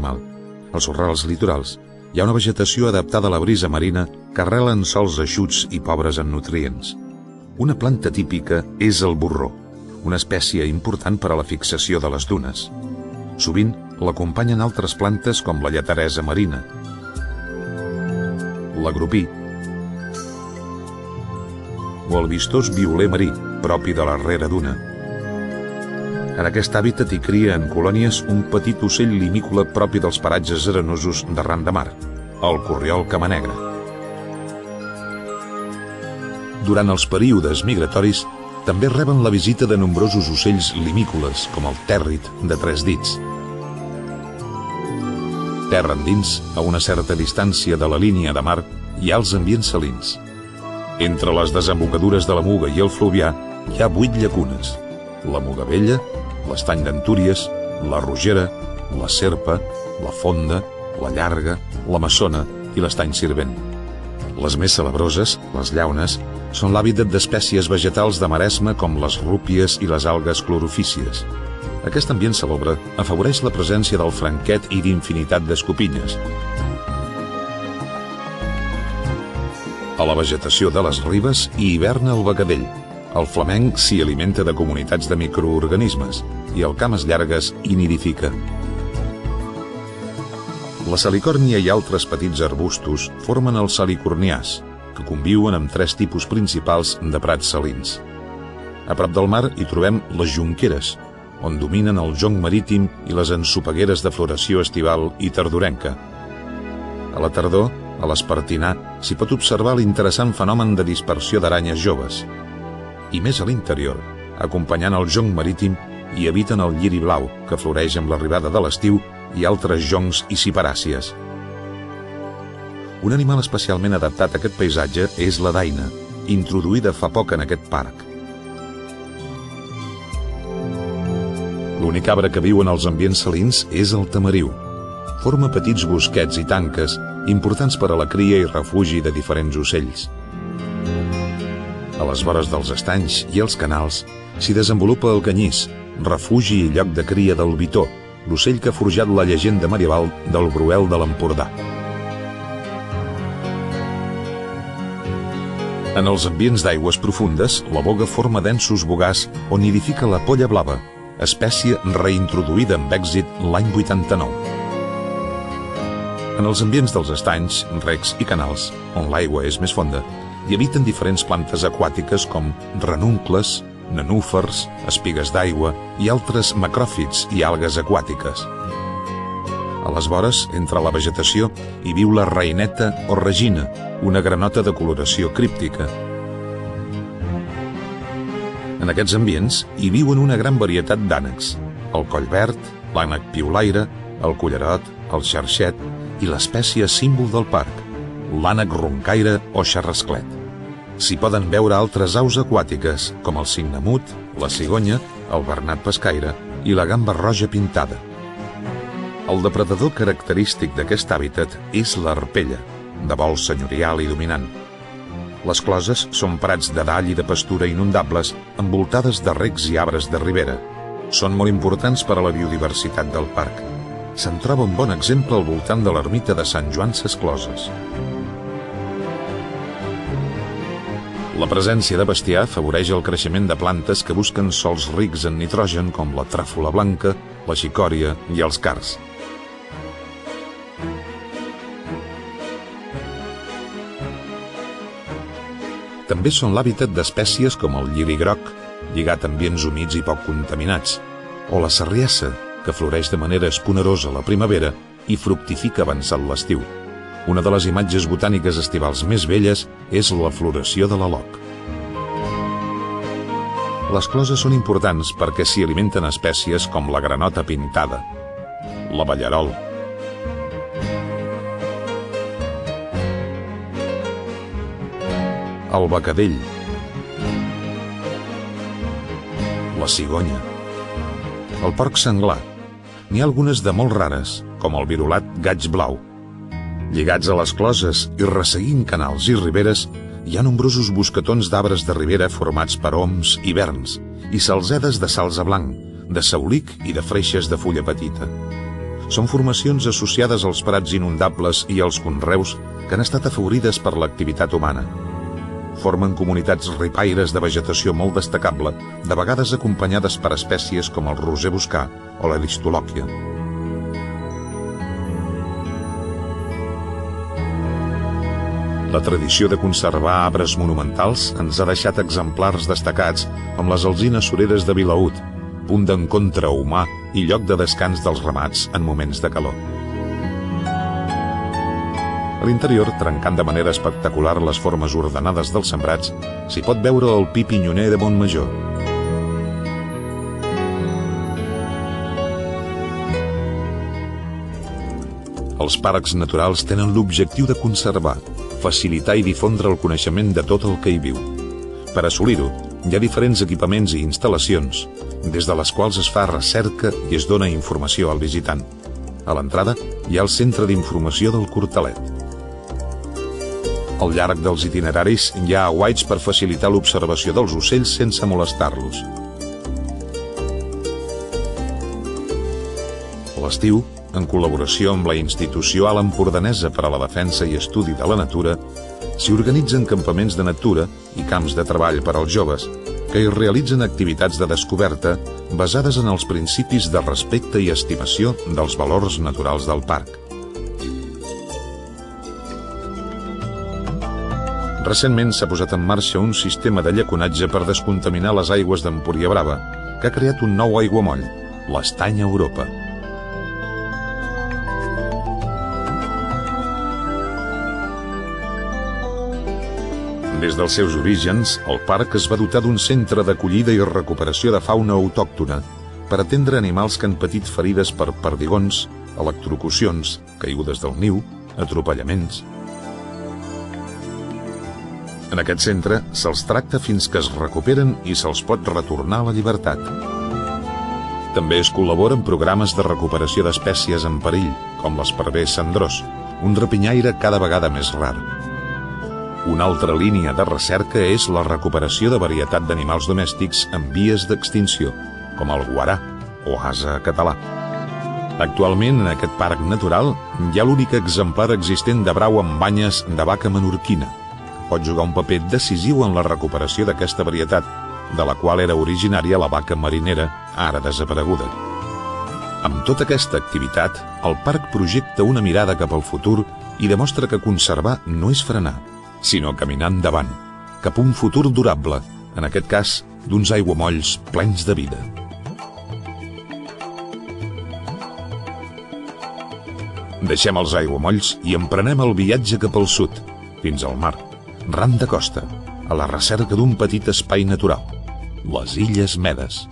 animal. Als sorrals litorals hi ha una vegetació adaptada a la brisa marina que arrela en sòls eixuts i pobres en nutrients. Una planta típica és el borró, una espècie important per a la fixació de les dunes. Sovint l'acompanyen altres plantes com la lleteresa marina, l'agropí o el vistós violer marí, propi de la rera duna. En aquest hàbitat hi cria en colònies un petit ocell limícola propi dels paratges arenosos d'arran de mar, el corriol camanegre. Durant els períodes migratoris també reben la visita de nombrosos ocells limícoles, com el tèrrit de 3 dits. Terra endins, a una certa distància de la línia de mar, hi ha els ambients salins. Entre les desembocadures de la Muga i el Fluvià hi ha 8 llacunes: la Muga Vella, l'Estany d'Antúries, la Rogera, la Serpa, la Fonda, la Llarga, la Massona i l'Estany Sirvent. Les més celebroses, les llaunes, són l'hàbitat d'espècies vegetals de maresma com les rúpies i les algues clorofícies. Aquest ambient salobre afavoreix la presència del franquet i d'infinitat d'escopinyes. A la vegetació de les ribes hi hiverna el becadell. El flamenc s'hi alimenta de comunitats de microorganismes i el cames llargues hi nidifica. La salicòrnia i altres petits arbustos formen els salicorniars, que conviuen amb 3 tipus principals de prats salins. A prop del mar hi trobem les jonqueres, on dominen el jonc marítim i les ensopegueres de floració estival i tardorenca. A la tardor, a l'Espartinar, s'hi pot observar l'interessant fenomen de dispersió d'aranyes joves. I més a l'interior, acompanyant el jonc marítim, hi habiten el lliri blau, que floreix amb l'arribada de l'estiu, i altres joncs i ciperàcies. Un animal especialment adaptat a aquest paisatge és la daina, introduïda fa poc en aquest parc. L'únic arbre que viu en els ambients salins és el tamariu. Forma petits bosquets i tanques, importants per a la cria i refugi de diferents ocells. A les vores dels estanys i els canals s'hi desenvolupa el canyís, refugi i lloc de cria del bitó, l'ocell que ha forjat la llegenda medieval del Bruel de l'Empordà. En els ambients d'aigües profundes, la boga forma densos bogars on nidifica la polla blava, espècie reintroduïda amb èxit l'any 89. En els ambients dels estanys, recs i canals, on l'aigua és més fonda, hi habiten diferents plantes aquàtiques com ranuncles, nenúfars, espigues d'aigua i altres macròfits i algues aquàtiques. A les vores, entre la vegetació, hi viu la reineta o regina, una granota de coloració críptica. En aquests ambients hi viuen una gran varietat d'ànecs: el collverd, l'ànec piulaire, el cullerot, el xarxet i l'espècie símbol del parc, l'ànec roncaire o xarrasclet. S'hi poden veure altres aus aquàtiques, com el cignamut, la cigonya, el bernat pescaire i la gamba roja pintada. El depredador característic d'aquest hàbitat és l'arpella, de vol senyorial i dominant. Les closes són prats de dall i de pastura inundables, envoltades de recs i arbres de ribera. Són molt importants per a la biodiversitat del parc. Se'n troba un bon exemple al voltant de l'ermita de Sant Joan ses Closes. La presència de bestiar afavoreix el creixement de plantes que busquen sòls rics en nitrogen com la tràfola blanca, la xicòria i els cards. També són l'hàbitat d'espècies com el lliri groc, lligat a ambients humits i poc contaminats, o la sarriassa, que floreix de manera esponerosa a la primavera i fructifica avançat l'estiu. Una de les imatges botàniques estivals més belles és la floració de l'aloc. Les closes són importants perquè s'hi alimenten espècies com la granota pintada, l'aballarol, el becadell, la cigonya, el porc senglar. N'hi ha algunes de molt rares, com el virolat gaig blau. Lligats a les closes i resseguint canals i riberes, hi ha nombrosos bosquetons d'arbres de ribera formats per oms i verns, i salzedes de salze blanc, de saulic i de freixes de fulla petita. Són formacions associades als prats inundables i als conreus que han estat afavorides per l'activitat humana. Formen comunitats ripaires de vegetació molt destacable, de vegades acompanyades per espècies com el roser boscà o l'aristolòquia. La tradició de conservar arbres monumentals ens ha deixat exemplars destacats com les alzines sureres de Vilaüt, punt d'encontre humà i lloc de descans dels ramats en moments de calor. A l'interior, trencant de manera espectacular les formes ordenades dels sembrats, s'hi pot veure el pi pinyoner de Montmajor. Els parcs naturals tenen l'objectiu de conservar, facilitar i difondre el coneixement de tot el que hi viu. Per assolir-ho, hi ha diferents equipaments i instal·lacions, des de les quals es fa recerca i es dona informació al visitant. A l'entrada hi ha el Centre d'Informació del Cortalet. Al llarg dels itineraris hi ha aguaits per facilitar l'observació dels ocells sense molestar-los. A l'estiu, en col·laboració amb la Institució Alt Empordanesa per a la Defensa i Estudi de la Natura, s'hi organitzen campaments de natura i camps de treball per als joves, que hi realitzen activitats de descoberta basades en els principis de respecte i estimació dels valors naturals del parc. Recentment s'ha posat en marxa un sistema de llaconatge per descontaminar les aigües d'Empúria Brava, que ha creat un nou aiguamoll, l'Estany Europa. Des dels seus orígens, el parc es va dotar d'un centre d'acollida i recuperació de fauna autòctona per atendre animals que han patit ferides per perdigons, electrocucions, caigudes del niu, atropellaments. En aquest centre se'ls tracta fins que es recuperen i se'ls pot retornar a la llibertat. També es col·labora en programes de recuperació d'espècies en perill, com l'esparver cendrós, un rapinyaire cada vegada més rar. Una altra línia de recerca és la recuperació de varietat d'animals domèstics en vies d'extinció, com el guarà o ase català. Actualment, en aquest parc natural, hi ha l'únic exemplar existent de brau amb banyes de vaca menorquina. Pot jugar un paper decisiu en la recuperació d'aquesta varietat, de la qual era originària la vaca marinera, ara desapareguda. Amb tota aquesta activitat, el parc projecta una mirada cap al futur i demostra que conservar no és frenar, sinó caminar endavant, cap a un futur durable, en aquest cas, d'uns aiguamolls plens de vida. Deixem els aiguamolls i emprenem el viatge cap al sud, fins al mar, ran de costa, a la recerca d'un petit espai natural, les Illes Medes.